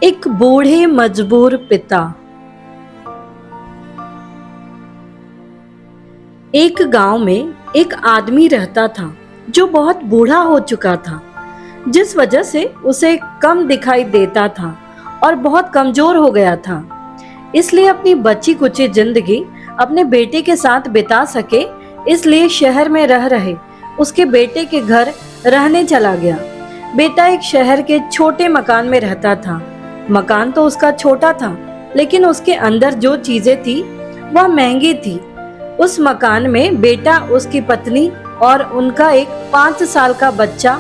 एक बूढ़े मजबूर पिता। एक गांव में एक आदमी रहता था जो बहुत बूढ़ा हो चुका था, जिस वजह से उसे कम दिखाई देता था और बहुत कमजोर हो गया था। इसलिए अपनी बची कुची जिंदगी अपने बेटे के साथ बिता सके, इसलिए शहर में रह रहे उसके बेटे के घर रहने चला गया। बेटा एक शहर के छोटे मकान में रहता था। मकान तो उसका छोटा था, लेकिन उसके अंदर जो चीजें थी वह महंगी थी। उस मकान में बेटा, उसकी पत्नी और उनका एक 5 साल का बच्चा,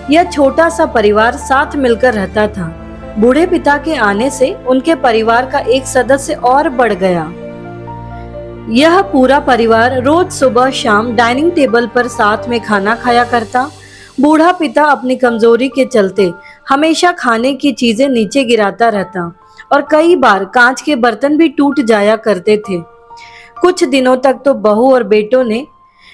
यह छोटा सा परिवार साथ मिलकर रहता था। बूढ़े पिता के आने से उनके परिवार का एक सदस्य और बढ़ गया। यह पूरा परिवार रोज सुबह शाम डाइनिंग टेबल पर साथ में खाना खाया करता। बूढ़ा पिता अपनी कमजोरी के चलते हमेशा खाने की चीजें नीचे गिराता रहता और कई बार कांच के बर्तन भी टूट जाया करते थे। कुछ दिनों तक तो बहू और बेटों ने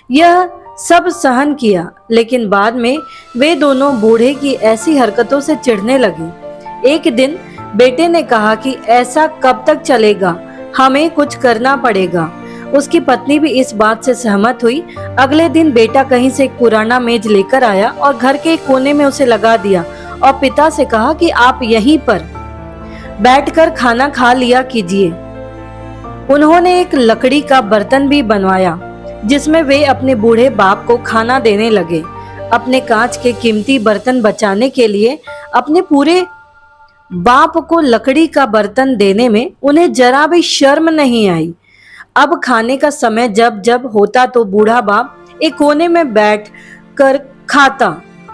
यह सब सहन किया, लेकिन बाद में वे दोनों बूढ़े की ऐसी हरकतों से चिढ़ने लगे। एक दिन बेटे ने कहा कि ऐसा कब तक चलेगा, हमें कुछ करना पड़ेगा। उसकी पत्नी भी इस बात से सहमत हुई। अगले दिन बेटा कहीं से एक पुराना मेज लेकर आया और घर के एक कोने में उसे लगा दिया और पिता से कहा कि आप यहीं पर बैठकर खाना खा लिया कीजिए। उन्होंने एक लकड़ी का बर्तन भी बनवाया जिसमें वे अपने बूढ़े बाप को खाना देने लगे। अपने कांच के कीमती बर्तन बचाने के लिए अपने पूरे बाप को लकड़ी का बर्तन देने में उन्हें जरा भी शर्म नहीं आई। अब खाने का समय जब जब होता तो बूढ़ा बाप एक कोने में बैठ कर खाता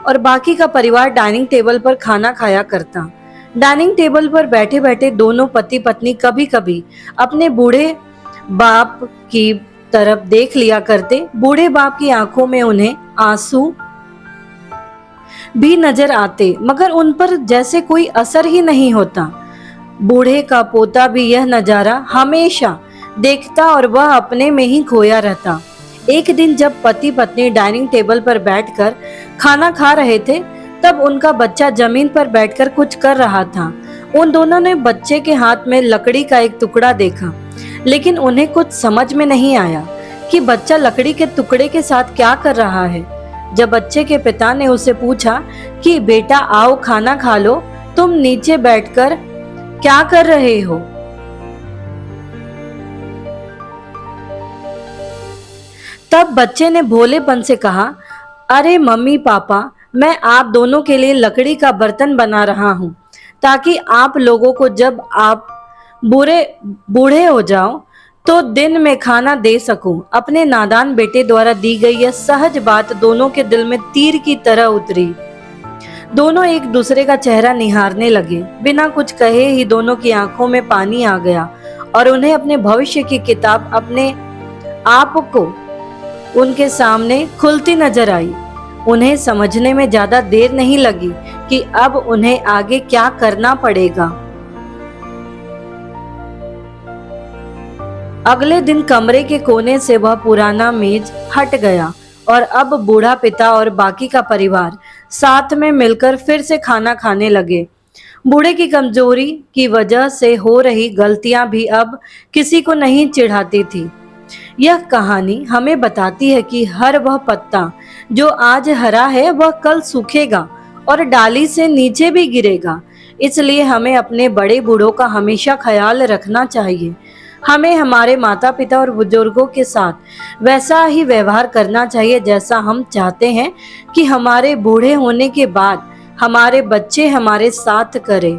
और बाकी का परिवार डाइनिंग टेबल पर खाना खाया करता। डाइनिंग टेबल पर बैठे बैठे दोनों पति पत्नी कभी कभी अपने बूढ़े बाप की तरफ देख लिया करते। बूढ़े बाप की आंखों में उन्हें आंसू भी नजर आते, मगर उन पर जैसे कोई असर ही नहीं होता। बूढ़े का पोता भी यह नजारा हमेशा देखता और वह अपने में ही खोया रहता। एक दिन जब पति पत्नी डाइनिंग टेबल पर बैठकर खाना खा रहे थे, तब उनका बच्चा जमीन पर बैठकर कुछ कर रहा था। उन दोनों ने बच्चे के हाथ में लकड़ी का एक टुकड़ा देखा, लेकिन उन्हें कुछ समझ में नहीं आया कि बच्चा लकड़ी के टुकड़े के साथ क्या कर रहा है। जब बच्चे के पिता ने उसे पूछा कि बेटा आओ खाना खा लो, तुम नीचे बैठकर क्या कर रहे हो? तब बच्चे ने भोलेपन से कहा, अरे मम्मी पापा, मैं आप दोनों के लिए लकड़ी का बर्तन बना रहा हूँ, ताकि आप लोगों को जब आप बूढ़े हो जाओ तो दिन में खाना दे सकूं। अपने नादान बेटे द्वारा दी गई यह सहज बात दोनों के दिल में तीर की तरह उतरी। दोनों एक दूसरे का चेहरा निहारने लगे। बिना कुछ कहे ही दोनों की आंखों में पानी आ गया और उन्हें अपने भविष्य की किताब अपने आप को उनके सामने खुलती नजर आई। उन्हें समझने में ज्यादा देर नहीं लगी कि अब उन्हें आगे क्या करना पड़ेगा। अगले दिन कमरे के कोने से वह पुराना मेज हट गया और अब बूढ़ा पिता और बाकी का परिवार साथ में मिलकर फिर से खाना खाने लगे। बूढ़े की कमजोरी की वजह से हो रही गलतियां भी अब किसी को नहीं चिढ़ाती थी। यह कहानी हमें बताती है कि हर वह पत्ता जो आज हरा है वह कल सूखेगा और डाली से नीचे भी गिरेगा। इसलिए हमें अपने बड़े बूढ़ों का हमेशा ख्याल रखना चाहिए। हमें हमारे माता पिता और बुजुर्गों के साथ वैसा ही व्यवहार करना चाहिए जैसा हम चाहते हैं कि हमारे बूढ़े होने के बाद हमारे बच्चे हमारे साथ करें।